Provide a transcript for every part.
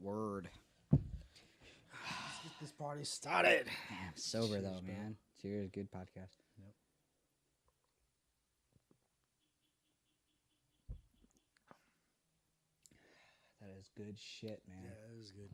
Word. Let's get this party started. Man, sober Cheers, though, bro. man. Cheers, good podcast. Yep. That is good shit, man. Yeah, it was good.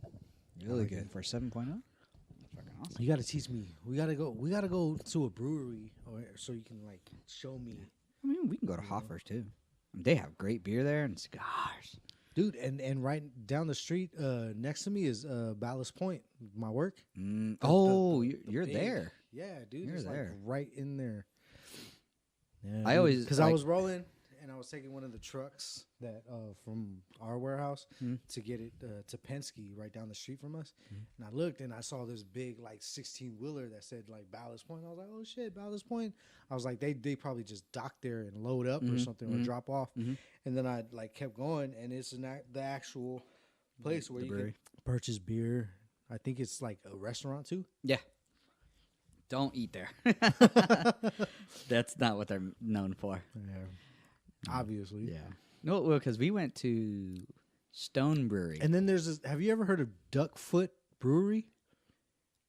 Really like good it. for 7.0. That's fucking awesome. You got to teach me. We gotta go to a brewery, so you can like show me, I mean, we can go to Hoffer's too. They have great beer there and cigars. dude. And right down the street, next to me is Ballast Point, my work. Oh, the you're big- there. Yeah, dude, You're it's there. like right in there. Yeah, I always, because I like- was rolling and I was taking one of the trucks that from our warehouse to get it to Penske right down the street from us. And I looked and I saw this big like 16-wheeler that said like Ballast Point. I was like, oh shit, Ballast Point. I was like, they probably just dock there and load up or something or drop off. And then I like kept going and it's the actual place where The you brewery. can purchase beer. I think it's like a restaurant too. Yeah. Don't eat there. That's not what they're known for. Yeah, obviously. Yeah. No, well, because we went to Stone Brewery. And then there's this. Have you ever heard of Duckfoot Brewery?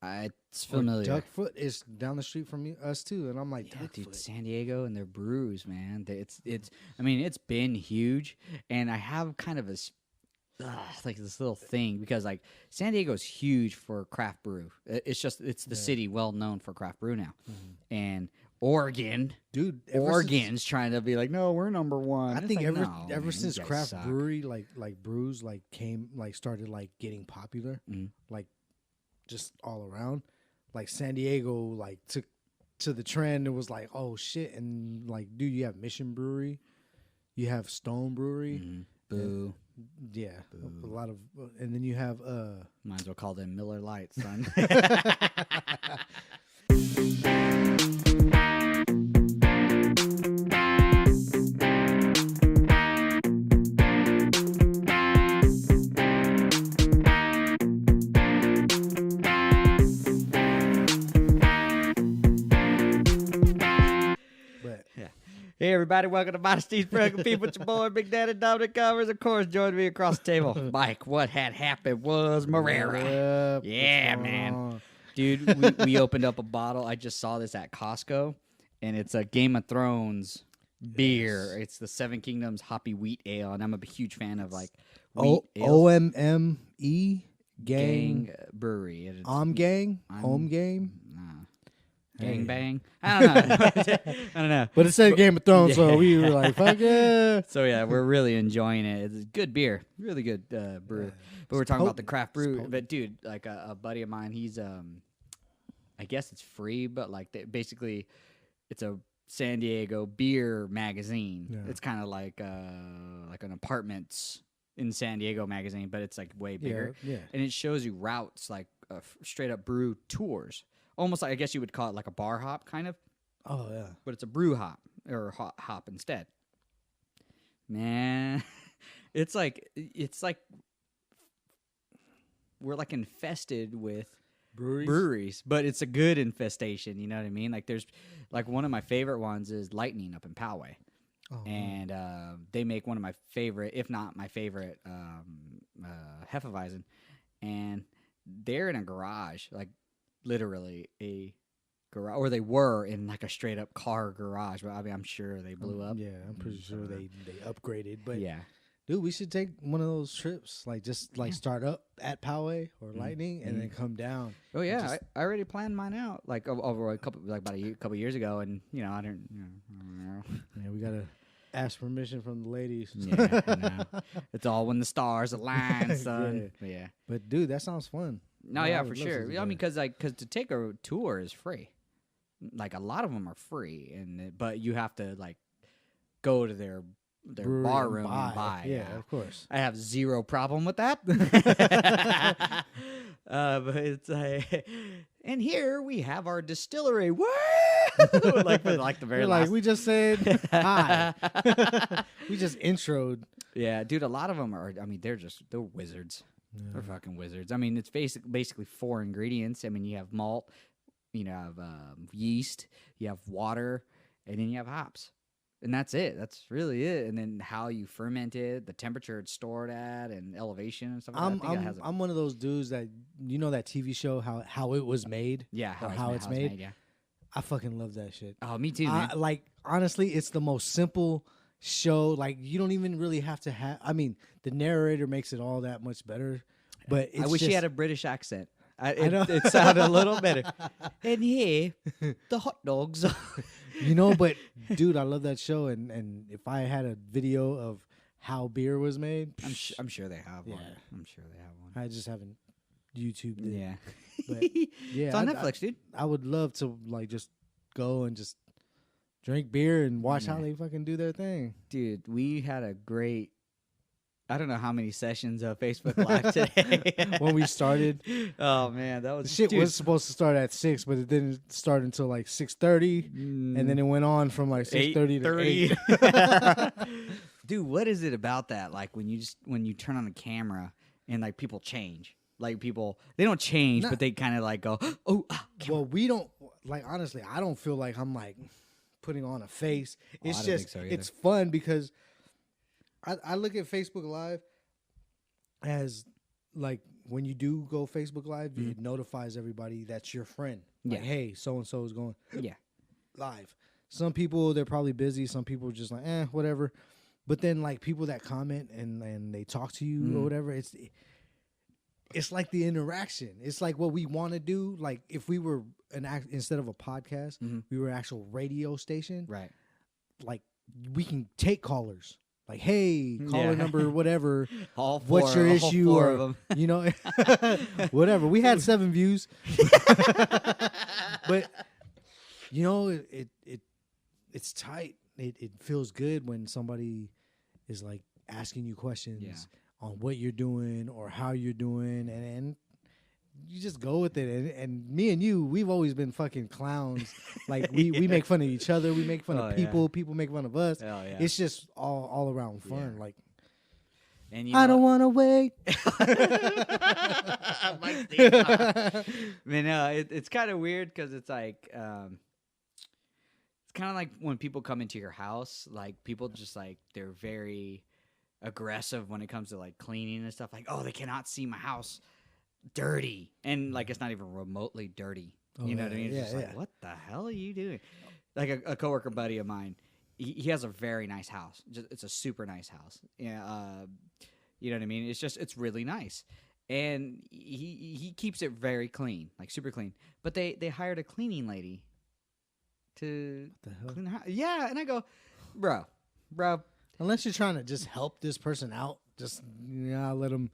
It's Or familiar. Duckfoot is down the street from us too, and I'm like, Yeah, dude, Duckfoot. San Diego and their brews, man. It's. I mean, it's been huge, and I have kind of like this little thing because like San Diego's huge for craft brew. It's the city well known for craft brew now, and Oregon, Dude, Oregon's trying to be like, no, we're number one. I It's think like, ever no, man, you since guys craft suck. brewery like brews like started like getting popular, like just all around, like San Diego like took to the trend. It was like, oh shit, and like, dude, you have Mission Brewery, you have Stone Brewery, Boo. yeah, a lot of, and then you have Might as well call them Miller Lite, son. but Hey everybody, welcome to Modesty Broken People. It's your boy Big Daddy Dominic Covers. Of course, joining me across the table, Mike. What had happened was Marrera. What's Yeah, going man. on? Dude, we opened up a bottle. I just saw this at Costco, and it's a Game of Thrones beer. Yes. It's the Seven Kingdoms Hoppy Wheat Ale, and I'm a huge fan of like wheat ales. OMME gang, Brewery. And it's- gang, I'm- home game. Nah. Hey. Gang bang. I don't know. I don't know. But it said Game of Thrones, so Yeah. we were like, fuck yeah. So yeah, we're really enjoying it. It's good beer, really good brew. But we're talking about the potent. craft It's brew. potent. But dude, like a buddy of mine, he's I guess it's free, but like basically, it's a San Diego beer magazine. Yeah. It's kind of like an apartments in San Diego magazine, but it's like way bigger. Yeah. And it shows you routes, like straight up brew tours. Almost like, I guess you would call it like a bar hop kind of, Oh yeah. but it's a brew hop or hop instead. Man, it's like we're like infested with breweries, but it's a good infestation. You know what I mean? Like there's like one of my favorite ones is Lightning up in Poway, Oh, and they make one of my favorite, if not my favorite, Hefeweizen, and they're in a garage, like literally a garage, or they were in like a straight up car garage. But I mean, I'm sure they blew up. Yeah, I'm pretty sure they upgraded. But Yeah. dude, we should take one of those trips. Like just like start up at Poway or Lightning and then come down. Oh yeah, Just- I already planned mine out like over a couple, like about a couple years ago, and you know I don't know. Yeah, we gotta ask permission from the ladies. Yeah, I know. It's all when the stars align, son. Yeah. But yeah. But dude, that sounds fun. No, I yeah, would for love to sure. do I mean, that. because to take a tour is free. Like a lot of them are free, but you have to like go to their Brewery bar and room and buy. Yeah, of course. I have zero problem with that. But it's and here we have our distillery. Woo! like the very You're last. like, we just said hi. We just introed. Yeah, dude. A lot of them are. I mean, they're wizards. They're fucking wizards. I mean, it's basically 4 ingredients. I mean, you have malt, you have yeast, you have water, and then you have hops. and that's it. That's really it. And then how you ferment it, the temperature it's stored at, and elevation and stuff like that. I think it has I'm one of those dudes that that TV show how it was made. Yeah, how it's made. Yeah. I fucking love that shit. Oh, me too, man. Like honestly, it's the most simple show. Like you don't even really have to have. I mean, the narrator makes it all that much better. But I wish he had a British accent. It sounded a little better. And here, the hot dogs. But dude, I love that show. And if I had a video of how beer was made, I'm sure they have one. I'm sure they have one. I just haven't YouTubed it. Yeah. But yeah, it's on Netflix, dude. I would love to like just go and just drink beer and watch how they fucking do their thing. Dude, we had a great, I don't know how many sessions of Facebook Live today. When we started. Oh, man. That was... The shit was supposed to start at 6, but it didn't start until like 6:30. And then it went on from like 6:30 to 8. Dude, what is it about that? Like when you turn on the camera and like people change. Like people, they don't change, but they kind of like go, oh, well, we don't, like, honestly, I don't feel like I'm like putting on a face. It's just, it's fun because I look at Facebook Live as like when you do go Facebook Live, it notifies everybody that's your friend. Like, hey, so-and-so is going live. Some people, they're probably busy. Some people are just like, whatever. But then like people that comment and they talk to you or whatever, it's like the interaction. It's like what we want to do. Like if we were instead of a podcast, we were an actual radio station. Right. Like we can take callers. Like, hey, caller number whatever. All four, what's your issue? All 4 of them. Whatever. We had 7 views. But it's tight. It feels good when somebody is like asking you questions on what you're doing or how you're doing, and you just go with it. And me and you, we've always been fucking clowns. Like we make fun of each other, we make fun of people, people make fun of us. It's just all around fun. Like, and I don't want to wait. Man, it's kind of weird because it's like it's kind of like when people come into your house, like people just like they're very aggressive when it comes to like cleaning and stuff. Like, oh, they cannot see my house dirty, and like it's not even remotely dirty. You know what I mean? It's just like, what the hell are you doing? Like a coworker buddy of mine, he has a very nice house. It's a super nice house. Yeah, you know what I mean? It's really nice, and he keeps it very clean, like super clean. But they hired a cleaning lady to clean the house. Yeah, and I go, bro. Unless you're trying to just help this person out, just let them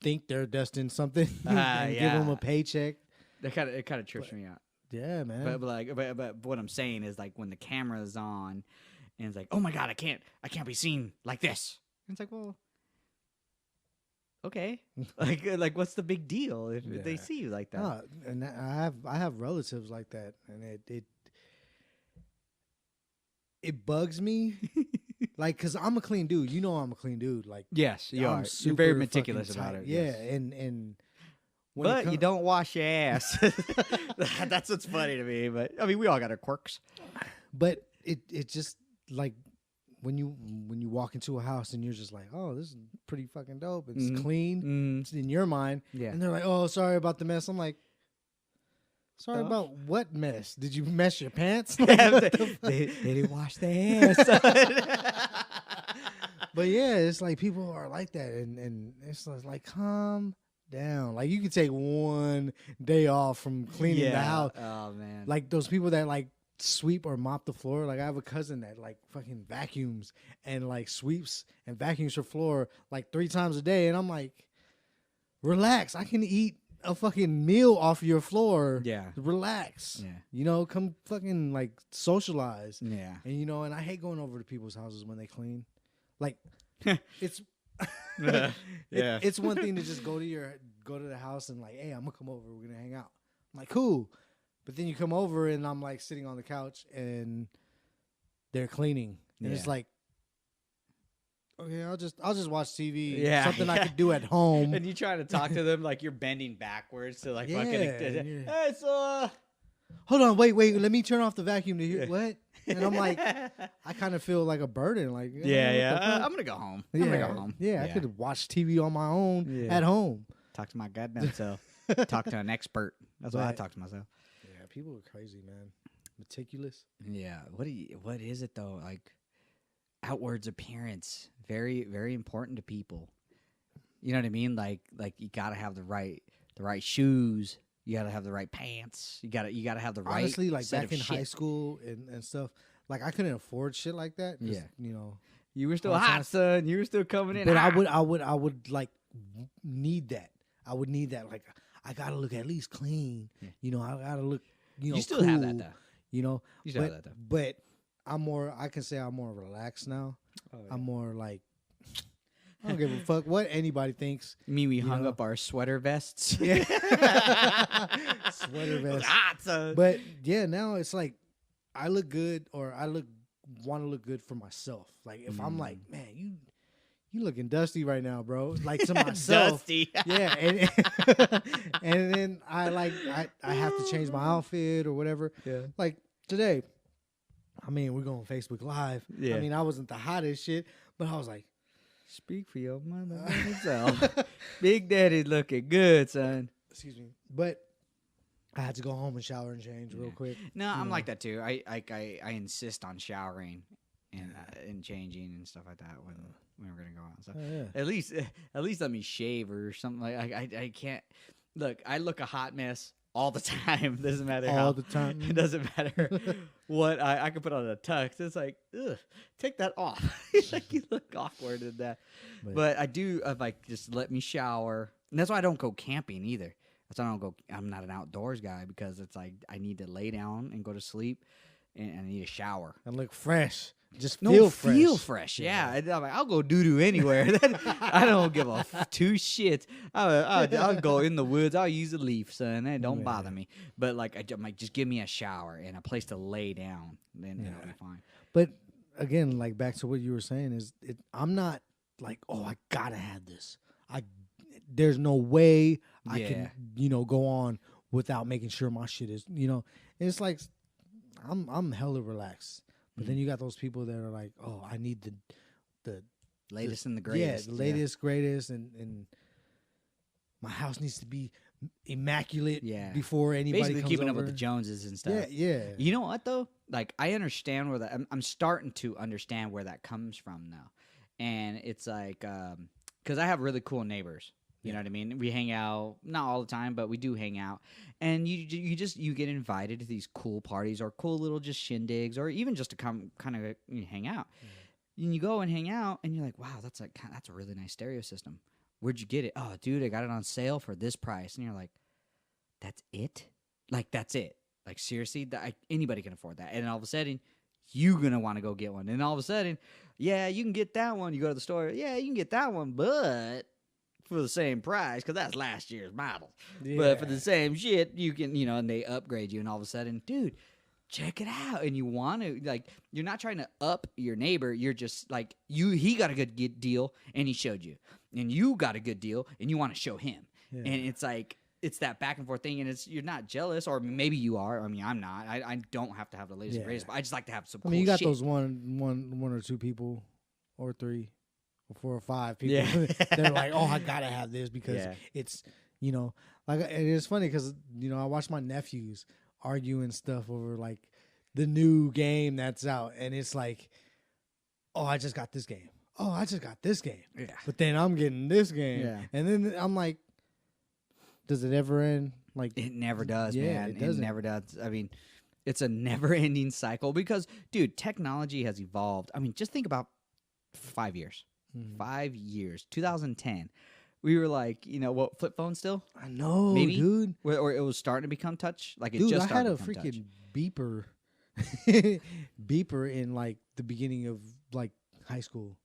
think they're destined something and give them a paycheck. It kind of trips me out. Yeah, man. But what I'm saying is like when the camera's on, and it's like, oh my god, I can't be seen like this. And it's like, well, okay, like what's the big deal if they see you like that? And I have relatives like that, and it bugs me. Like, cause I'm a clean dude. You know I'm a clean dude. Like, yes, you're very meticulous about it. Yeah, yes. and but you don't wash your ass. That's what's funny to me. But I mean, we all got our quirks. But it just like when you walk into a house and you're just like, oh, this is pretty fucking dope. It's clean. It's in your mind. Yeah. And they're like, oh, sorry about the mess. I'm like, sorry about what mess? Did you mess your pants? They didn't wash their ass. But yeah, it's like people are like that, and it's like calm down. Like you can take one day off from cleaning the house. Oh man, like those people that like sweep or mop the floor. Like I have a cousin that like fucking vacuums and like sweeps and vacuums her floor like 3 times a day, and I'm like, relax. I can eat a fucking meal off your floor. Yeah. Relax. Yeah. Come fucking like socialize. Yeah. And and I hate going over to people's houses when they clean. Like it's it's one thing to just go to the house and like, hey, I'm gonna come over, we're gonna hang out. I'm like, cool. But then you come over and I'm like sitting on the couch and they're cleaning. And it's like, okay, I'll just watch TV. Yeah, something I could do at home. And you try to talk to them like you're bending backwards to like fucking. Hey, so hold on, wait, let me turn off the vacuum to hear what. And I'm like, I kind of feel like a burden. Like, what the fuck? I'm gonna go home. Yeah, I'm gonna go home. I could watch TV on my own Yeah. at home. Talk to my goddamn self. Talk to an expert. That's what I Right. talk to myself. Yeah, people are crazy, man. Meticulous. Yeah. What is it though? Like outwards appearance, very very important to people. You know what I mean? Like you gotta have the right shoes. You gotta have the right pants. You gotta have the right. Honestly, like set back of in shit. high school and stuff, like I couldn't afford shit like that. 'Cause, Yeah. you know. You were still all the hot, time. son. You were still coming in. But hot. I would like need that. I would need that. Like I gotta look at least clean. Yeah. You know, I gotta look. You know, You still have that cool, though. You know, You still have that though. but I'm more. I can say I'm more relaxed now. I'm more like. I don't give a fuck what anybody thinks. You mean we you hung know. up our sweater vests? Yeah. Sweater It was vest. hot, son. But yeah, now it's like I look good, or I want to look good for myself. Like if I'm like, man, you looking dusty right now, bro. Like to myself. Dusty. Yeah, and and then I have to change my outfit or whatever. Yeah. Like today, I mean, we're going Facebook Live. Yeah. I mean, I wasn't the hottest shit, but I was like, Speak for your mother self. Big Daddy's looking good, son. excuse me, but I had to go home and shower and change real quick. No, I'm know. like that too. I insist on showering and changing and stuff like that when we're gonna go out. So Oh, yeah. at least let me shave or something. Like I can't look. I look a hot mess all the time. Doesn't matter how. All the time. It doesn't matter what I can put on a tux. It's like, ugh, take that off. Like you look awkward in that. But I do like just let me shower. And that's why I don't go camping either. That's why I don't go. I'm not an outdoors guy because it's like I need to lay down and go to sleep, and I need a shower. And look fresh. Just No, feel fresh. fresh. Yeah, I'm like, I'll go doo doo anywhere. I don't give a two shits. I'll go in the woods. I'll use a leaf, son. It don't bother me. But like, I'm like, just give me a shower and a place to lay down, then it'll be fine. But again, like back to what you were saying is, I'm not like, oh, I gotta have this. There's no way I can, go on without making sure my shit is, And it's like, I'm hella relaxed. But then you got those people that are like, oh, I need the Latest and the greatest. Yeah, the latest, greatest, and my house needs to be immaculate before anybody Basically comes keeping over. up with the Joneses and stuff. Yeah. You know what though? Like I understand where that. I'm starting to understand where that comes from now, and it's like because I have really cool neighbors. You know what I mean? We hang out, not all the time, but we do hang out. And you get invited to these cool parties or cool little just shindigs or even just to come kind of hang out. And you go and hang out and you're like, wow, that's a really nice stereo system. Where'd you get it? Oh, dude, I got it on sale for this price. And you're like, that's it? Like, that's it. Like, seriously? Anybody can afford that. And then all of a sudden, you're going to want to go get one. And all of a sudden, yeah, you can get that one. You go to the store. Yeah, you can get that one, but for the same price, because that's last year's model. Yeah. But for the same shit, you can, and they upgrade you, and all of a sudden, dude, check it out. And you want to, like, you're not trying to up your neighbor. You're just like, he got a good deal, and he showed you. And you got a good deal, and you want to show him. Yeah. And it's like, it's that back and forth thing, and you're not jealous, or maybe you are. I mean, I'm not. I don't have to have the latest and greatest, but I just like to have some cool shit. You got those one or two people, or three, or 4 or 5 people. Yeah. They're like, oh, I gotta have this because it's, like, and it's funny because I watch my nephews arguing stuff over like the new game that's out, and it's like, oh, I just got this game. Oh, I just got this game. Yeah. But then I'm getting this game. Yeah. And then I'm like, does it ever end? Like, It never does, Yeah, man. it It doesn't. never does. I mean, it's a never-ending cycle because, dude, technology has evolved. I mean, just think about 5 years. 5 years. 2010. We were like, what, flip phone still? I know, Maybe? dude. Or it was starting to become touch? Like, it Dude, just I had started a to become touch. freaking beeper in like the beginning of like high school.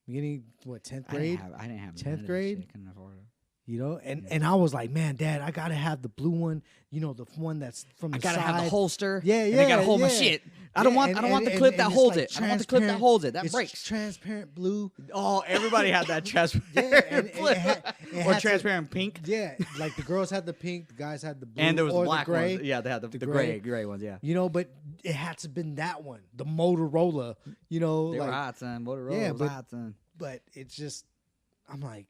Beginning, what, 10th grade? I didn't have 10th none of that grade? shit. I couldn't afford it. You know, and I was like, man, Dad, I gotta have the blue one. You know, the one that's from the I gotta side. have the holster. Yeah, And I gotta hold my yeah. shit. I don't want the clip that holds it. I don't want the clip that holds it. That It's breaks. transparent blue. Oh, everybody had that transparent Yeah, and it flip. had or to- transparent pink. Yeah, like the girls had the pink, the guys had the blue, And there was or black the gray. ones. Yeah, they had the gray. gray ones. Yeah, You know, but it had to been that one, the Motorola. You know, they were like, hot, son. Motorola Yeah, was but- hot, son. but it's just, I'm like,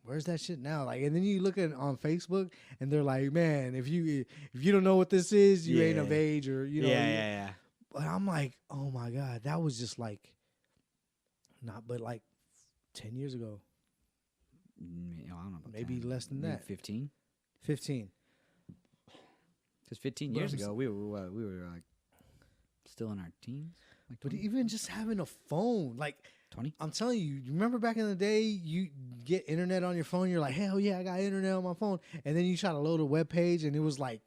where's that shit now? Like, and then you look at it on Facebook, and they're like, man, if you don't know what this is, you ain't Yeah. of age, or you know. Yeah. But I'm like, oh my god, that was just like, not but like 10 years ago, I don't know. About Maybe 10, less than maybe that. 15. 15. Because 15 But years I'm s- ago, we were like still in our teens. Like But 20, even just having a phone, like 20. I'm telling you, you remember back in the day, you get internet on your phone, you're like, hell yeah, I got internet on my phone, and then you try to load a web page, and it was like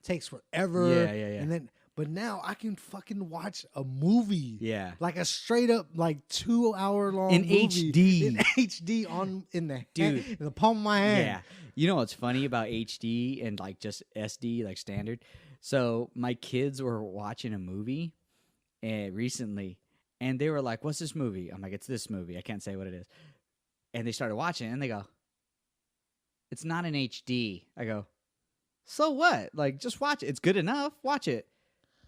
takes forever. Yeah. And then, but now I can fucking watch a movie. Yeah. Like a straight up like 2 hour long In movie HD. in HD in the Dude. in the palm of my hand. Yeah. You know what's funny about HD and like just SD, like standard? So my kids were watching a movie recently, and they were like, "What's this movie?" I'm like, "It's this movie. I can't say what it is." And they started watching it, and they go, "It's not in HD." I go, "So what? Like, just watch it. It's good enough. Watch it."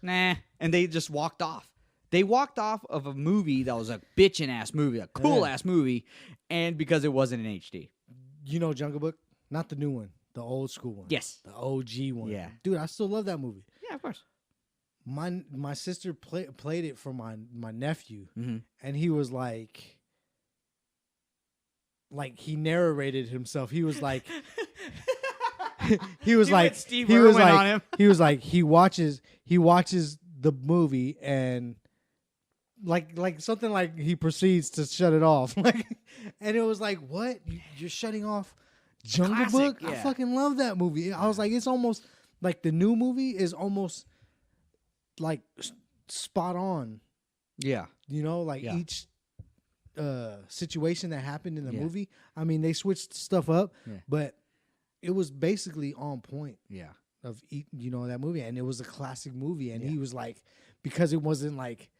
Nah. And they just walked off. They walked off of a movie that was a bitchin' ass movie, a cool ass movie, and because it wasn't in HD. You know Jungle Book? Not the new one, the old school one. Yes. The OG one. Yeah. Dude, I still love that movie. Yeah, of course. My sister played it for my nephew, Mm-hmm. and he was like he narrated himself. He was like he was You like went Steve he was Irwin like on him. he was like he watches the movie and like something like he proceeds to shut it off. Like, and it was like, what? You're shutting off Jungle Classic, Book? I yeah. fucking love that movie. I was like, it's almost like the new movie is almost like spot on. Yeah. You know, like Yeah. each situation that happened in the Yeah. movie. I mean, they switched stuff up, Yeah. but it was basically on point Yeah. of that movie, and it was a classic movie. And Yeah. he was like, because it wasn't like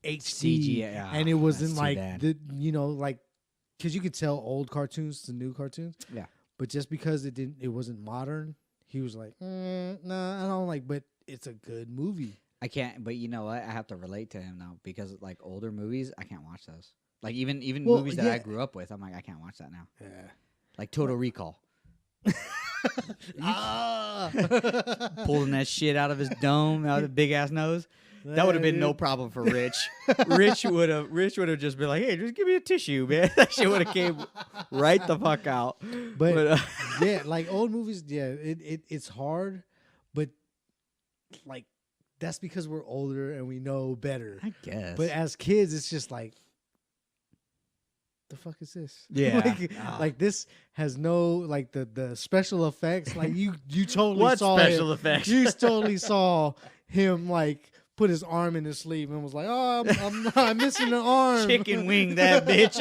HD, CGI, and it wasn't that's too like bad. like because you could tell old cartoons to new cartoons. Yeah. But just because it wasn't modern, he was like, nah, I don't like. But it's a good movie. I can't, but you know what? I have to relate to him though because like older movies, I can't watch those. Like even Well, movies that yeah. I grew up with, I'm like I can't watch that now. Yeah. Like Total Recall, Ah. pulling that shit out of his dome, out of the big ass nose. That would have been no problem for Rich. Rich would have just been like, "Hey, just give me a tissue, man." That shit would have came right the fuck out. But yeah, like old movies, yeah, it's hard, but like that's because we're older and we know better. I guess. But as kids, it's just like, the fuck is this? Yeah. like this has no like the special effects. Like you totally What saw special him. effects? You totally saw him like put his arm in his sleeve and was like, "Oh, I'm missing an arm." Chicken wing that bitch.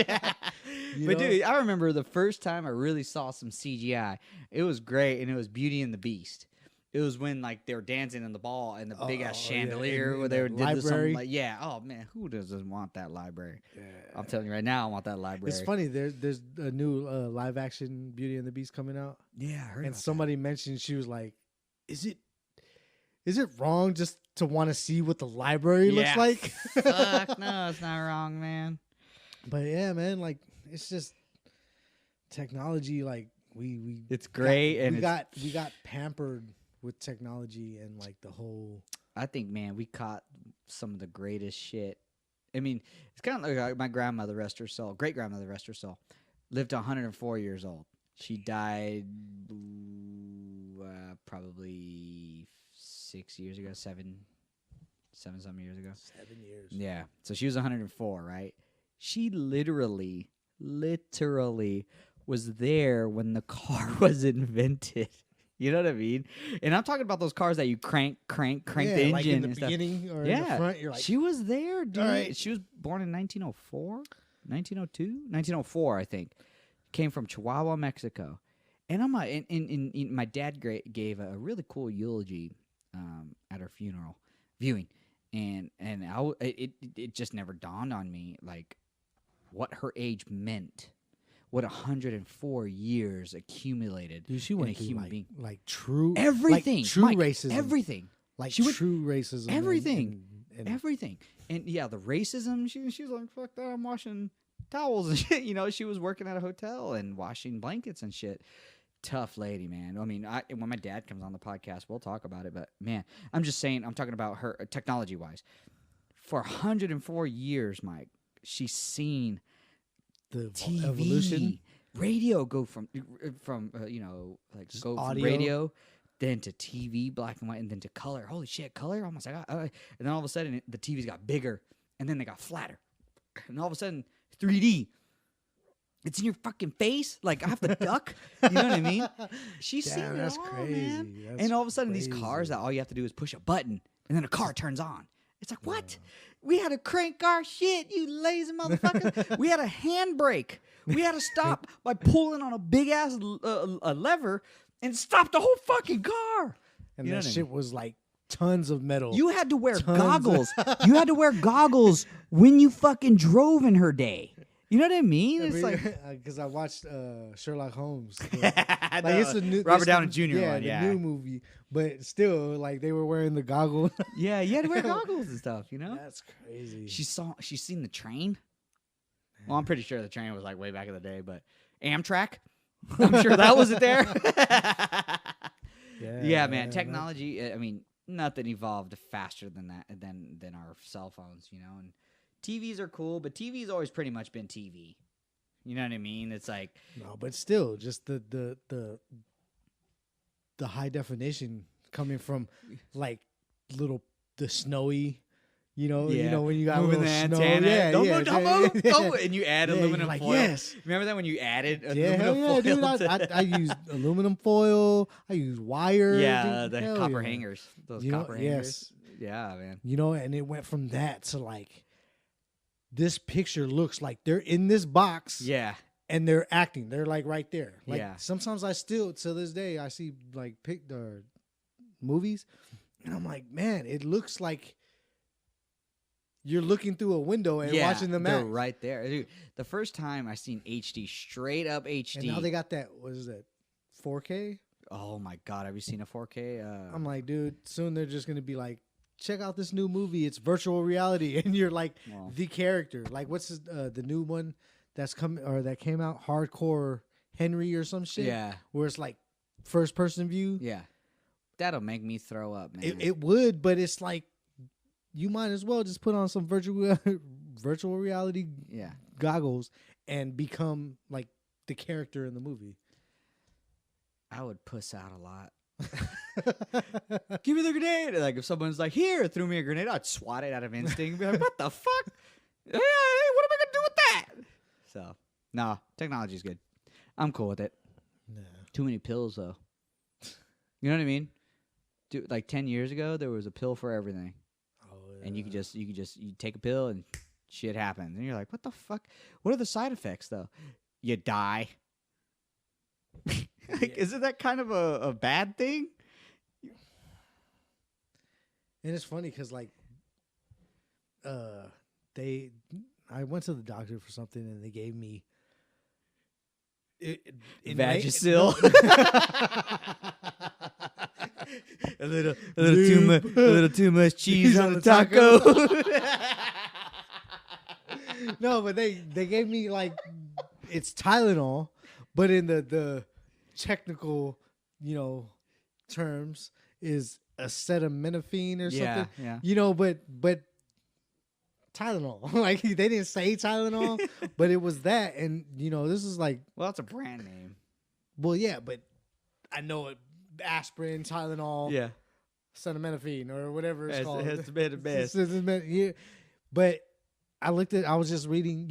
You But know? dude, I remember the first time I really saw some CGI. It was great, and it was Beauty and the Beast. It was when like they were dancing in the ball and the big ass Oh, yeah, chandelier in where the they were did something library. like oh man, who doesn't want that library? Yeah. I'm telling you right now, I want that library. It's funny. There's a new live action Beauty and the Beast coming out, Yeah, I heard and about somebody mentioned she was like, "Is it wrong just to want to see what the library looks Yeah. like?" that. Fuck no, it's not wrong, man. But yeah, man, like it's just technology. Like we It's great, and we it's, got pampered with technology and like the whole. I think, man, we caught some of the greatest shit. I mean, it's kind of like my grandmother, rest her soul, great grandmother, rest her soul, lived to 104 years old. She died probably 6 years ago, seven some years ago. 7 years. Yeah. So she was 104, right? She literally was there when the car was invented. You know what I mean? And I'm talking about those cars that you crank Yeah, the engine like in the and stuff. beginning or in Yeah. the front. You're like, She was there, dude. All right. She was born in 1904, 1902, 1904, I think. Came from Chihuahua, Mexico. And I'm my dad gave a really cool eulogy at her funeral viewing, and it just never dawned on me like what her age meant, what 104 years accumulated. Dude, she in a went through human being. like true Everything, like true Mike, racism, everything, like she went- true racism, everything. and everything. And yeah, the racism. She was like, "Fuck that! I'm washing towels and shit." You know, she was working at a hotel and washing blankets and shit. Tough lady, man. I mean, when my dad comes on the podcast, we'll talk about it. But man, I'm just saying, I'm talking about her technology wise. For 104 years, Mike, she's seen the TV, evolution. radio go from you know, like Just go from audio. radio, then to TV, black and white, and then to color. Holy shit, color! Almost like, and then all of a sudden the TVs got bigger, and then they got flatter, and all of a sudden 3D. It's in your fucking face. Like I have to duck. You know what I mean? She's seen Damn, it that's all, crazy. man. That's And all of a sudden, these crazy. cars that all you have to do is push a button, and then a car turns on. It's like what? We had to crank our shit, you lazy motherfucker. We had a handbrake. We had to stop by pulling on a big ass a lever and stop the whole fucking car. And You know that what I shit was like tons of metal. You had to wear Tons. goggles. You had to wear goggles when you fucking drove in her day. You know what I mean? It's like because I watched Sherlock Holmes. like It's a new Robert it's Downey the- Jr. Yeah, one. the Yeah, new movie, but still, like they were wearing the goggles. yeah, you had to wear goggles and stuff. You know. That's crazy. She's seen the train. Well, I'm pretty sure the train was like way back in the day, but Amtrak. I'm sure that wasn't there. Yeah, man. Technology. I mean, nothing evolved faster than that than our cell phones, you know. And TVs are cool, but TV's always pretty much been TV. You know what I mean? It's like No, but still, just the high definition coming from like the snowy. You know when you got moving a the little snow, antenna. Don't yeah, move, don't move, don't move. And you add Yeah, aluminum you're like, foil. yes. Remember that when you added Yeah, hell aluminum yeah, foil? dude. to- I used aluminum foil. I used wire. yeah, dude, the hell copper yeah. hangers. Those You know, copper hangers. Yeah, man. And it went from that to like, this picture looks like they're in this box. Yeah. And they're acting. They're like right there. Like Yeah. sometimes I still to this day I see like movies, and I'm like, man, it looks like you're looking through a window and watching the match. They're right there. Dude, the first time I seen HD, straight up HD. And now they got that. What is that? 4K. Oh my god, have you seen a 4K? I'm like, dude. Soon they're just gonna be like, check out this new movie. It's virtual reality, and you're like Well. the character. Like, what's the new one that's coming or that came out? Hardcore Henry or some shit. Yeah. Where it's like first person view. Yeah. That'll make me throw up, man. It would, but it's like you might as well just put on some virtual reality yeah. goggles and become like the character in the movie. I would puss out a lot. Give me the grenade. Like if someone's like, here, threw me a grenade, I'd swat it out of instinct. Be like, what the fuck? Hey, what am I gonna do with that? So, no, technology's good. I'm cool with it. Nah. Too many pills though. You know what I mean? Dude, like 10 years ago, there was a pill for everything, Oh, and you take a pill and shit happens, and you're like, what the fuck? What are the side effects though? You die. Like, isn't that kind of a bad thing? And it's funny because like, I went to the doctor for something and they gave me Vagisil. a little too much cheese on the taco. No, but they gave me like it's Tylenol, but in the technical terms is acetaminophen or Yeah, something. yeah. But Tylenol. Like they didn't say Tylenol, but it was that. And this is like, Well, that's a brand name. well, yeah, but I know it. Aspirin, Tylenol, Yeah, acetaminophen, or whatever it's called. has to be the best. Yeah. But I was just reading,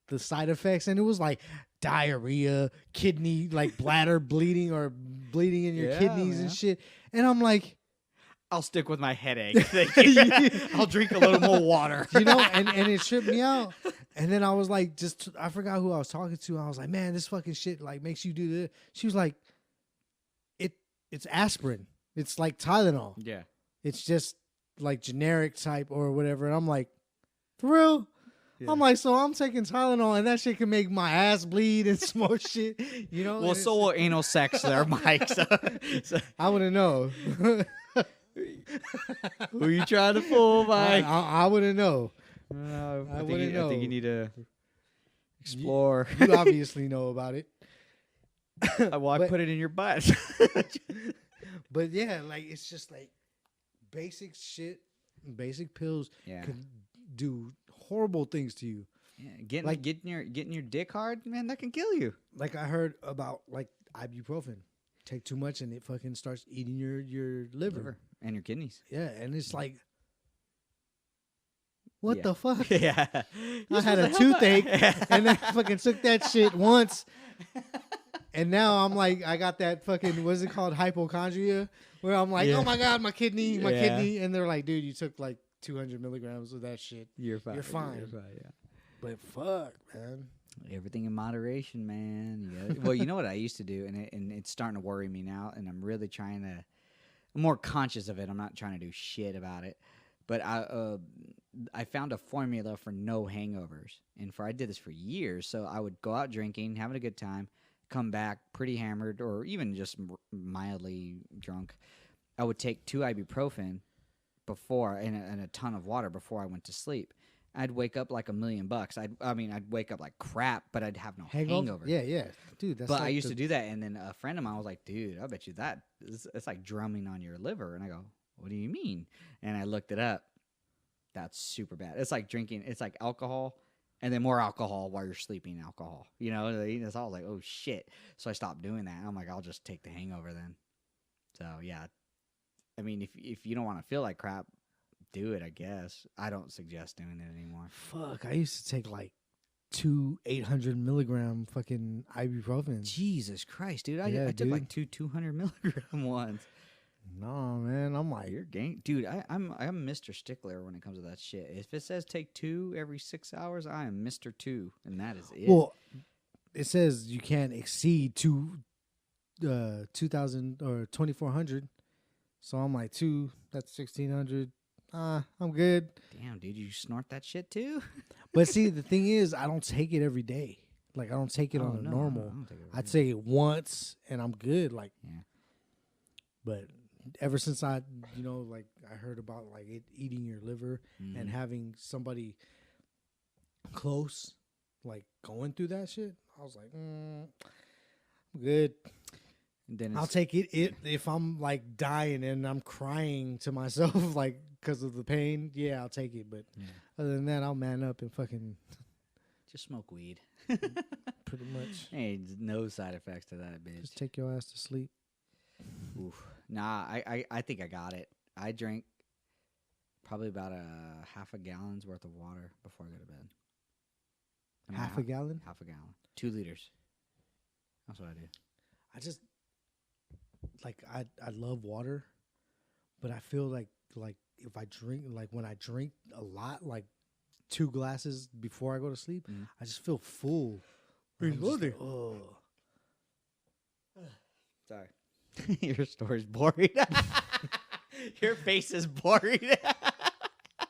the side effects, and it was like diarrhea, kidney, like bladder bleeding or bleeding in your Yeah, kidneys man. and shit. And I'm like, I'll stick with my headache. Thank you. I'll drink a little more water. and it tripped me out. And then I was like, I forgot who I was talking to. I was like, man, this fucking shit like makes you do this. She was like, it's aspirin. It's like Tylenol. Yeah. It's just like generic type or whatever. And I'm like, for real? Yeah. I'm like, so I'm taking Tylenol and that shit can make my ass bleed and some more shit, you know? Well, so will anal sex there, Mike. So I wouldn't know. who you trying to fool, Mike? I wouldn't know. I wouldn't know. think you need to explore. You obviously know about it. Well, I put it in your butt. But yeah, like it's just like basic shit, basic pills Yeah. can do horrible things to you. Yeah, getting your dick hard, man, that can kill you. Like I heard about like ibuprofen. Take too much and it fucking starts eating your liver. And your kidneys. Yeah, and it's like, what Yeah. the fuck? Yeah. I had a toothache and then I fucking took that shit once. And now I'm like, I got that fucking, what's it called? Hypochondria. Where I'm like, Yeah. oh my God, my kidney. Yeah. And they're like, dude, you took like 200 milligrams of that shit. You're fine. You're fine. Yeah. But fuck, man. Everything in moderation, man. Well, you know what I used to do, and it's starting to worry me now, and I'm really trying to. I'm more conscious of it. I'm not trying to do shit about it, but I found a formula for no hangovers, and I did this for years. So I would go out drinking, having a good time, come back pretty hammered, or even just mildly drunk. I would take 2 ibuprofen before and a ton of water before I went to sleep. I'd wake up like $1 million. I'd wake up like crap, but I'd have no hangover. Yeah, dude. That's But like I used to do that, and then a friend of mine was like, "Dude, I bet you it's like drumming on your liver." And I go, "What do you mean?" And I looked it up. That's super bad. It's like drinking. It's like alcohol, and then more alcohol while you're sleeping. Alcohol, you know. It's all like, oh shit. So I stopped doing that. I'm like, I'll just take the hangover then. So yeah, I mean, if you don't want to feel like crap, do it, I guess. I don't suggest doing it anymore. Fuck, I used to take like 2 800 milligram fucking ibuprofen. Jesus Christ, dude. Yeah, I took dude. like 200 milligram ones. No, man. I'm like, You're gang, dude. I'm Mr. Stickler when it comes to that shit. If it says take 2 every 6 hours, I am Mr. 2, and that is it. well, it says you can't exceed 2,000 or 2,400. So I'm like 2. That's 1,600. I'm good. Damn, dude, you snort that shit too? But see, the thing is, I don't take it every day. Like I don't take it Oh, on a no, normal. I don't take it every I'd day. take it once and I'm good. Like, Yeah. But ever since I heard about like it eating your liver Mm-hmm. and having somebody close, like going through that shit, I was like, I'm good. And then I'll it's, take it if I'm like dying and I'm crying to myself like because of the pain. Yeah, I'll take it. But Yeah. other than that, I'll man up and fucking just smoke weed. pretty much Hey, no side effects to that, bitch. just take your ass to sleep. Oof. Nah, I think I got it. I drank probably about a half a gallon's worth of water before I go to bed. I mean, Half a gallon? Half a gallon. 2 liters. That's what I do. I just like I love water, but I feel like if I drink when I drink a lot, like 2 glasses before I go to sleep, Mhm. I just feel full. Hey, I'm just Lottie. like, ugh. Sorry. Your story's boring. Your face is boring. I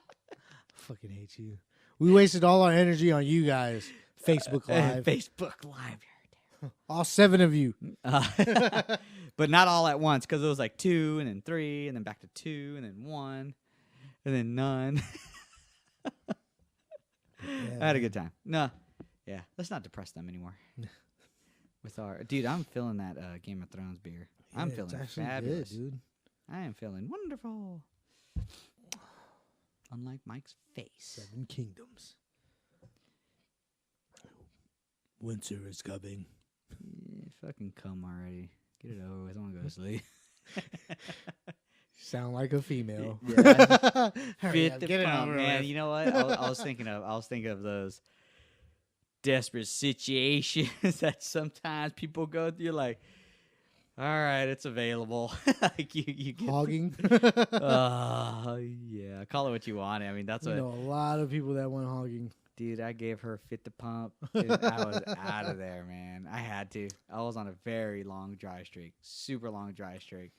fucking hate you. We wasted all our energy on you guys. Facebook Live. Facebook Live. All 7 of you. But not all at once, because it was like 2 and then 3 and then back to 2 and then 1 and then none. I had a good time. No. Yeah. Let's not depress them anymore. With our dude, I'm feeling that Game of Thrones beer. I'm Yeah, feeling it's actually fabulous. good, dude. I am feeling wonderful. Unlike Mike's face. 7 Kingdoms. Winter is coming. Yeah, fucking come already. Get it over with. I want to go to sleep. Sound like a female. Yeah. Hurry up, Fit the get it pump, over man. with. You know what? I was thinking of those desperate situations that sometimes people go through. Like, all right, it's available. Like you get Hogging. yeah, call it what you want. I mean, that's You what know a lot of people that went hogging. Dude, I gave her fit the pump. Dude, I was out of there, man. I had to. I was on a very long dry streak, super long dry streak.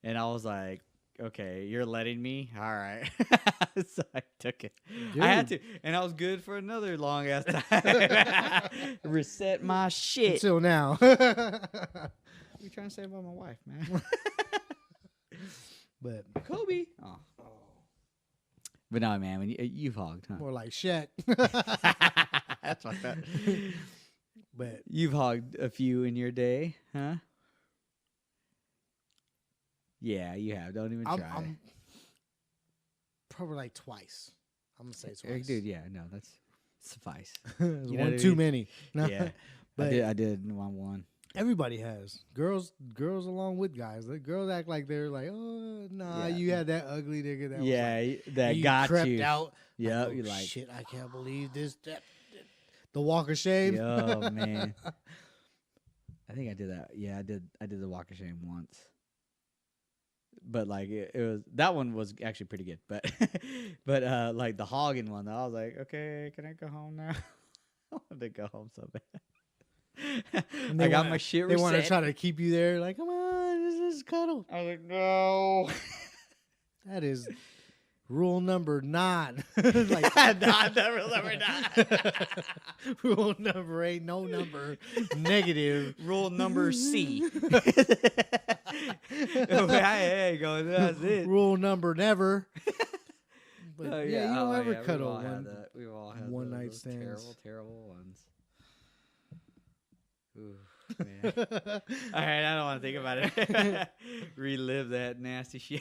And I was like, okay, you're letting me? All right. So I took it. Dude. I had to. And I was good for another long ass time. Reset my shit. Until now. What are you trying to say about my wife, man? But Kobe. Oh. But no, man, when you've hogged, huh? more like Shaq. That's what that. But You've hogged a few in your day, huh? Yeah, you have. Don't even try. I'm probably like twice. I'm gonna say twice. Dude, yeah, no, that's suffice. It's You know one what I too mean? many. No, Yeah, but I did one. everybody has girls along with guys. The girls act like they're like, oh nah, Yeah. you had that ugly nigga that Yeah, was like, that you got crept you. out. Yeah, oh, you're like, shit, I can't believe this. The walk of shame. oh man. I think I did that. Yeah, I did the walk of shame once. But like it was that one was actually pretty good. But but like the hogging one, I was like, okay, can I go home now? I wanted to go home so bad. And I they got wanna- my shit They reset. want to try to keep you there. Like, come on, just cuddle. I was like, no. That is rule number 9. Like, Not the rule number 9. rule number 8, no number negative. Rule number C. Hey, go. That's it. Rule number never. But Oh, yeah, you don't ever yeah, cuddle We've all had one. that. We've all had one night those stands. Terrible, terrible ones. Ooh, man. All right, I don't want to think about it. Relive that nasty shit.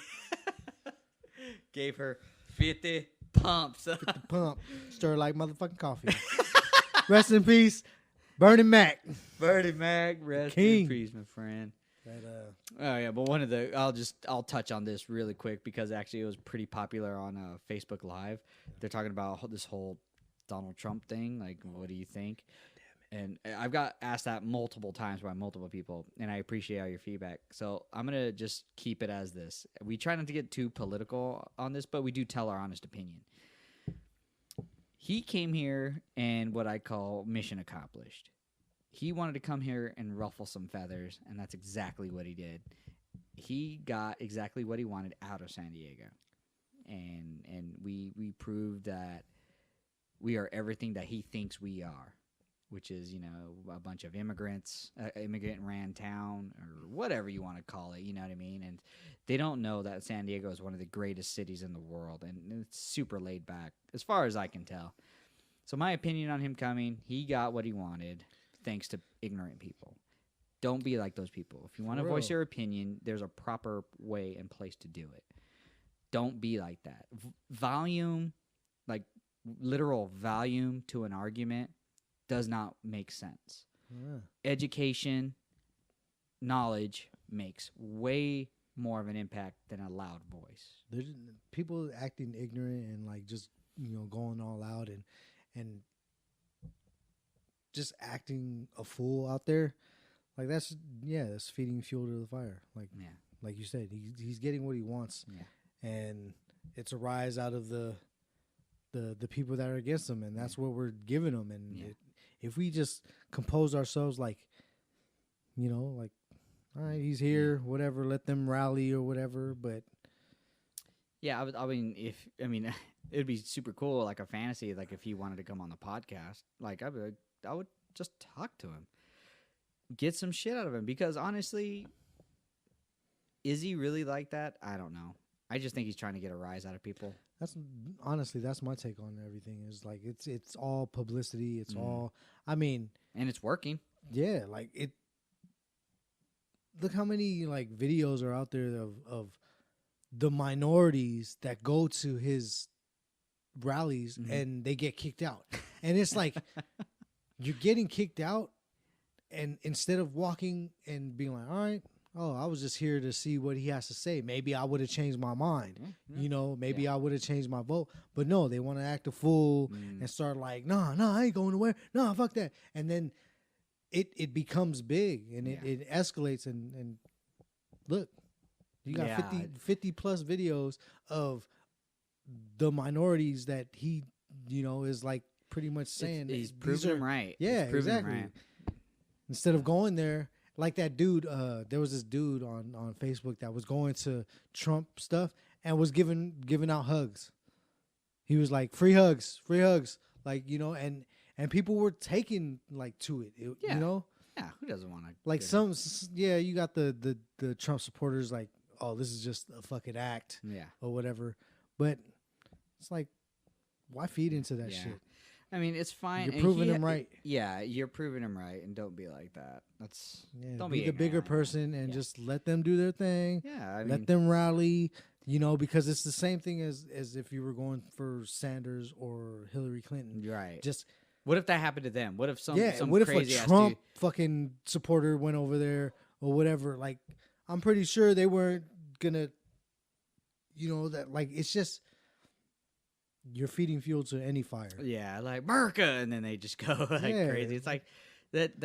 Gave her 50 pumps. Pump, stir like motherfucking coffee. Rest in peace, Bernie Mac. Bernie Mac, rest King. in peace, my friend. That, Oh yeah, but one of the I'll touch on this really quick because actually it was pretty popular on Facebook Live. They're talking about this whole Donald Trump thing. Like, what do you think? And I've got asked that multiple times by multiple people, and I appreciate all your feedback. So I'm gonna just keep it as this. We try not to get too political on this, but we do tell our honest opinion. He came here and what I call mission accomplished. He wanted to come here and ruffle some feathers, and that's exactly what he did. He got exactly what he wanted out of San Diego, and we proved that we are everything that he thinks we are, which is, you know, a bunch of immigrants, immigrant ran town, or whatever you want to call it. You know what I mean? And they don't know that San Diego is one of the greatest cities in the world, and it's super laid back, as far as I can tell. So my opinion on him coming, he got what he wanted, thanks to ignorant people. Don't be like those people. If you want to For voice real. your opinion, there's a proper way and place to do it. Don't be like that. Volume, like literal volume to an argument, does not make sense. yeah. Education, knowledge makes way more of an impact than a loud voice. There's people acting ignorant and like just, you know, going all out and just acting a fool out there. Like that's feeding fuel to the fire. Yeah. Like you said, he's getting what he wants, Yeah. and it's a rise out of the people that are against him, and that's what we're giving them. And Yeah. if we just compose ourselves, like, you know, like, all right, he's here, whatever, let them rally or whatever. But Yeah, I mean, it'd be super cool, like a fantasy, like if he wanted to come on the podcast, like I would just talk to him, get some shit out of him, because honestly, is he really like that? I don't know. I just think he's trying to get a rise out of people. that's honestly that's my take on everything. Is like it's all publicity. It's Mhm. all. I mean, And it's working. yeah, like it. Look how many like videos are out there of the minorities that go to his rallies Mhm. and they get kicked out, and it's like you're getting kicked out, and instead of walking and being like, all right, oh, I was just here to see what he has to say. Maybe I would have changed my mind. You know, maybe I would have changed my vote. But no, they want to act a fool and start like, nah, I ain't going nowhere. Nah, fuck that. And then it becomes big and it escalates. And look, you got Yeah. 50 plus videos of the minorities that he, you know, is like pretty much saying he's these proving are- him right. Yeah, He's proving him exactly. right. Instead of going there, like that dude, there was this dude on Facebook that was going to Trump stuff and was giving out hugs. He was like, free hugs, like, you know, and people were taking like to it, Yeah. you know, Yeah, who doesn't want to? like you got the Trump supporters like, oh, this is just a fucking act Yeah. or whatever, but it's like, why feed into that Yeah. shit? I mean, it's fine. You're and proving him right. Yeah, you're proving him right, and don't be like that. That's Yeah, don't be be the bigger ignorant. person and Yeah. just let them do their thing. Yeah, I mean, Let them rally, you know, because it's the same thing as if you were going for Sanders or Hillary Clinton. right. Just What if that happened to them? What if some what if crazy a ass Trump dude? fucking supporter went over there or whatever? Like, I'm pretty sure they weren't gonna, you know, that like it's just you're feeding fuel to any fire. Yeah, like Merca, and then they just go like Yeah. crazy. It's like that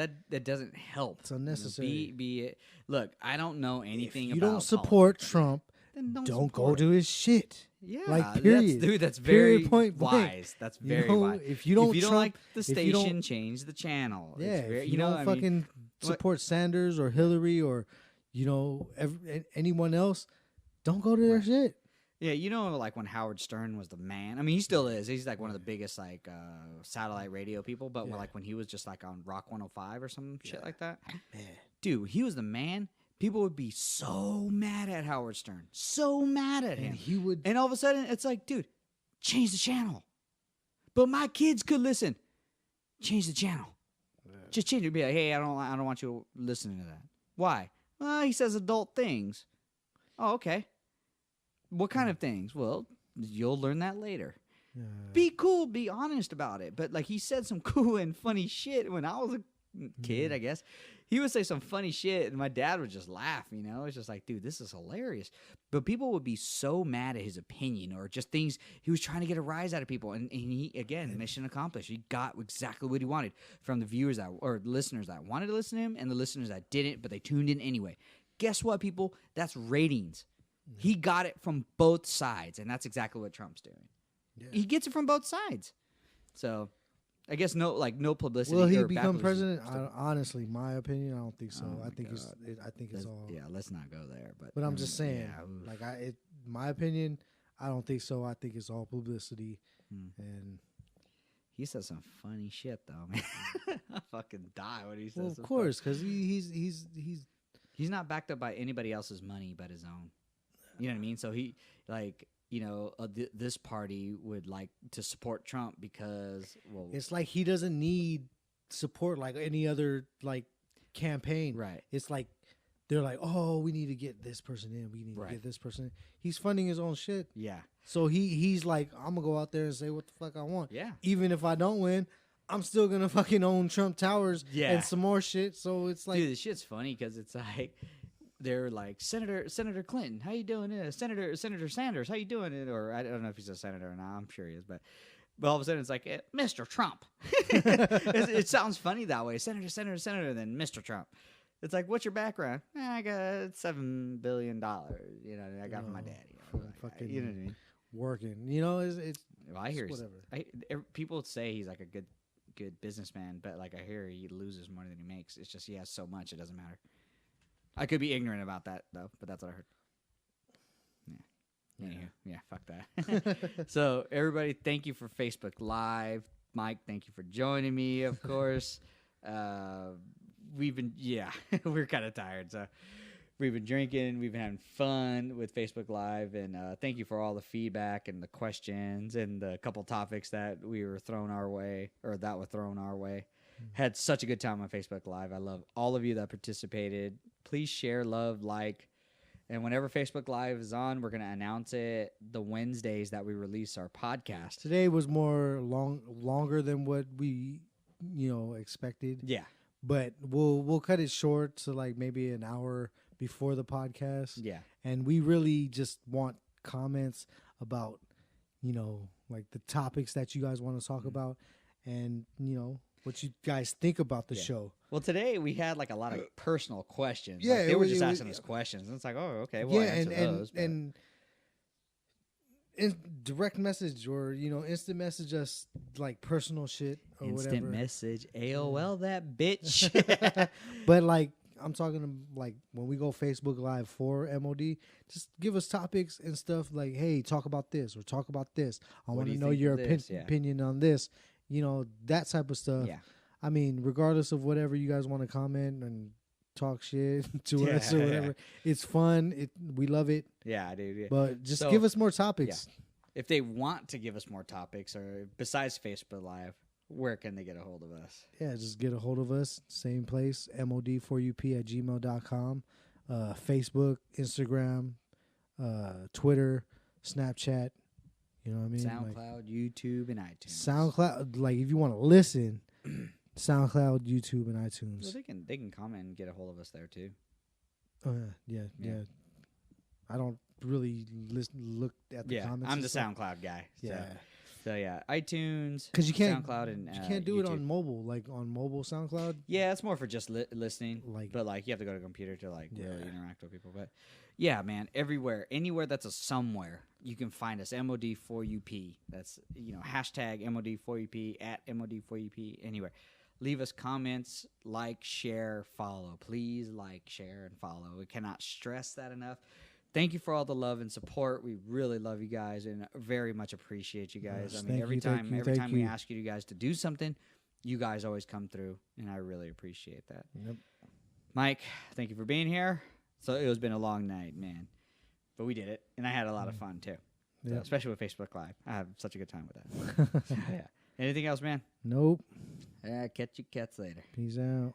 doesn't help. It's unnecessary. Look, I don't know anything If you about don't support politics. Trump, Then don't go support to his shit. Yeah, Like, period. That's Period, very point blank. wise. That's You very know, wise. if you don't Trump, like the if you don't- station, change the channel. Yeah, It's very, if you know, don't I mean, fucking support Sanders or Hillary or, you know, anyone else, don't go to their shit. yeah, you know, like when Howard Stern was the man. I mean, he still is. He's like one of the biggest like satellite radio people. But Yeah. like when he was just like on Rock 105 or some shit like that, Man. dude, he was the man. People would be so mad at Howard Stern, so mad at him. And he would. And all of a sudden, it's like, dude, change the channel. But my kids could listen. Change the channel. Just change it. Be like, hey, I don't want you listening to that. Why? Well, he says adult things. Oh, okay. What kind of things? Well, you'll learn that later. Be cool. Be honest about it. But like, he said some cool and funny shit when I was a kid, I guess. He would say some funny shit, and my dad would just laugh, you know? It's just like, dude, this is hilarious. But people would be so mad at his opinion or just things. He was trying to get a rise out of people. And he, again, mission accomplished. He got exactly what he wanted from the viewers that, or listeners that wanted to listen to him and the listeners that didn't, but they tuned in anyway. Guess what, people? That's ratings. He got it from both sides, and that's exactly what Trump's doing. Yeah. He gets it from both sides. So I guess no publicity. Will he or become backlash. president? Honestly, my opinion, I don't think so. Oh I my think God. I think it's all. Yeah, let's not go there. But I'm just saying, yeah, oof. like my opinion, I don't think so. I think it's all publicity, Hmm. and He says some funny shit though, man. I fucking die when he says. well, of some course, because he's not backed up by anybody else's money but his own. You know what I mean? So he like. You know, this party would like to support Trump because, well, it's like he doesn't need support like any other like campaign. right. It's like they're like, oh, we need to get this person in. We need to Right. get this person in. He's funding his own shit. Yeah. So he's like, I'm gonna go out there and say what the fuck I want. Yeah. Even if I don't win, I'm still gonna fucking own Trump Towers Yeah. and some more shit. So it's like, Dude, this shit's funny because it's like they're like Senator Clinton, how you doing? Senator Sanders, how you doing? Or I don't know if he's a senator or not. I'm sure he is, but all of a sudden it's like Mr. Trump. It sounds funny that way. Senator, then Mr. Trump. It's like, what's your background? I got $7 billion. You know, I got from my daddy. from Like, fucking you know what I mean? working. You know, it's Well, I hear it's whatever. people say he's like a good businessman, but like I hear he loses more than he makes. It's just he has so much, it doesn't matter. I could be ignorant about that though, but that's what I heard. Yeah. Anywho, yeah, fuck that. So everybody, thank you for Facebook Live. Mike, thank you for joining me. Of course, we're kind of tired, so we've been drinking. We've been having fun with Facebook Live, and thank you for all the feedback and the questions and the couple topics that were thrown our way. Had such a good time on Facebook Live. I love all of you that participated. Please share, love, like, and whenever Facebook Live is on, we're going to announce it the Wednesdays that we release our podcast. Today was more longer than what we, expected. Yeah. But we'll cut it short to like maybe an hour before the podcast. Yeah. And we really just want comments about, like the topics that you guys want to talk about, and what you guys think about the show. Well, today we had like a lot of personal questions. Yeah, Like, they were just asking us questions, and it's like, oh, okay, we'll answer those. But direct message or instant message us like personal shit or Instant whatever. message, AOL that bitch. But like I'm talking like when we go Facebook Live for MOD, just give us topics and stuff like, hey, talk about this or talk about this. I What want do to you know think your of this? Yeah. opinion on this. That type of stuff. Yeah. I mean, regardless of whatever you guys want to comment and talk shit to us or whatever, it's fun. We love it. Yeah, dude. Yeah. But just So- give us more topics. If they want to give us more topics or besides Facebook Live, where can they get a hold of us? Yeah, just get a hold of us. Same place, mod4up@gmail.com. Facebook, Instagram, Twitter, Snapchat. You know what I mean? SoundCloud, YouTube, and iTunes. SoundCloud, like if you want to listen, SoundCloud, YouTube, and iTunes. Well, they can comment and get a hold of us there too. Oh yeah. I don't really look at the comments. I'm and the stuff. SoundCloud guy. Yeah, So yeah, iTunes, because you can't SoundCloud, and you can't do it YouTube. on mobile, like on mobile SoundCloud. Yeah, it's more for just listening. Like- but like you have to go to a computer to like really Yeah. interact with people. But yeah, man, everywhere, anywhere that's a somewhere, you can find us. MOD4UP. That's hashtag MOD4UP at MOD4UP. Anywhere, leave us comments, like, share, follow. Please like, share, and follow. We cannot stress that enough. Thank you for all the love and support. We really love you guys and very much appreciate you guys. Yes, I mean, thank every you, thank time you, every thank time we you. ask you guys to do something, you guys always come through, and I really appreciate that. Yep. Mike, thank you for being here. So it has been a long night, man, but we did it, and I had a lot of fun too. So, Yep. especially with Facebook Live, I have such a good time with that. Yeah. Anything else, man? Nope. Catch you cats later. Peace out.